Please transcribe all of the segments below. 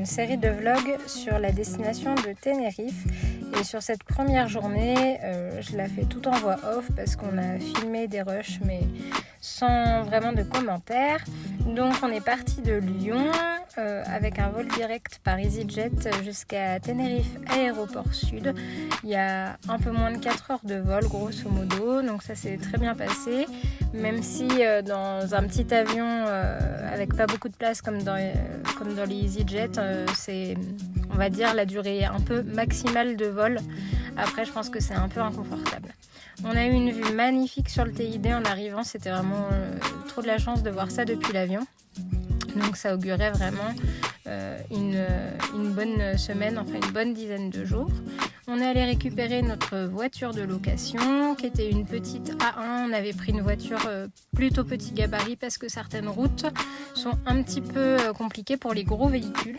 une série de vlogs sur la destination de Tenerife. Et sur cette première journée, je la fais tout en voix off parce qu'on a filmé des rushs mais sans vraiment de commentaires. Donc on est parti de Lyon avec un vol direct par EasyJet jusqu'à Tenerife Aéroport Sud. Il y a un peu moins de 4 heures de vol grosso modo, donc ça s'est très bien passé. Même si dans un petit avion avec pas beaucoup de place comme dans les EasyJet, c'est, on va dire, la durée un peu maximale de vol. Après je pense que c'est un peu inconfortable. On a eu une vue magnifique sur le TID en arrivant, c'était vraiment trop de la chance de voir ça depuis l'avion. Donc ça augurait vraiment une bonne semaine, enfin une bonne dizaine de jours. On est allé récupérer notre voiture de location qui était une petite A1. On avait pris une voiture plutôt petit gabarit parce que certaines routes sont un petit peu compliquées pour les gros véhicules.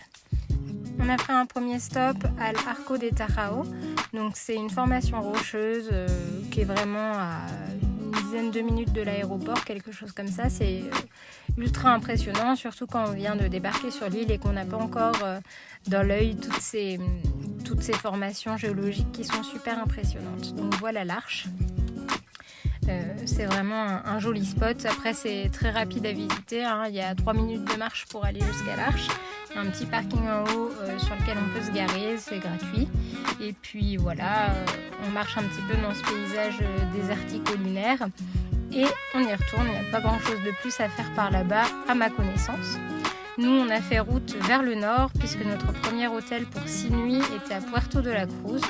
On a fait un premier stop à l'Arco de Tarao. Donc c'est une formation rocheuse qui est vraiment à une dizaine de minutes de l'aéroport, quelque chose comme ça. C'est ultra impressionnant, surtout quand on vient de débarquer sur l'île et qu'on n'a pas encore dans l'œil toutes ces formations géologiques qui sont super impressionnantes. Donc voilà l'Arche. C'est vraiment un joli spot. Après c'est très rapide à visiter, hein. Il y a 3 minutes de marche pour aller jusqu'à l'Arche. Il y a un petit parking en haut sur lequel on peut se garer, c'est gratuit. Et puis voilà, on marche un petit peu dans ce paysage désertico-lunaire. Et on y retourne, il n'y a pas grand chose de plus à faire par là-bas à ma connaissance. Nous on a fait route vers le nord puisque notre premier hôtel pour 6 nuits était à Puerto de la Cruz.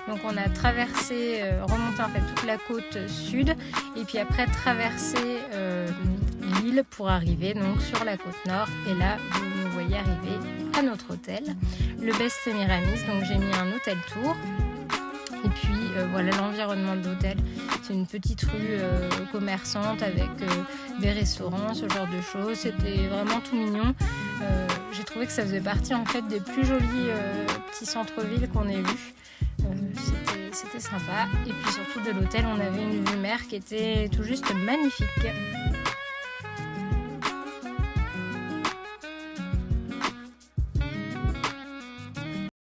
Donc on a traversé, remonté en fait toute la côte sud et puis après traversé l'île pour arriver donc sur la côte nord. Et là vous nous voyez arriver à notre hôtel, le Best Semiramis. Donc j'ai mis un hôtel tour. Et puis voilà l'environnement de l'hôtel. C'est une petite rue commerçante avec des restaurants, ce genre de choses. C'était vraiment tout mignon. J'ai trouvé que ça faisait partie en fait des plus jolis petits centres-villes qu'on ait vus. C'était sympa. Et puis surtout de l'hôtel, on avait une vue mer qui était tout juste magnifique.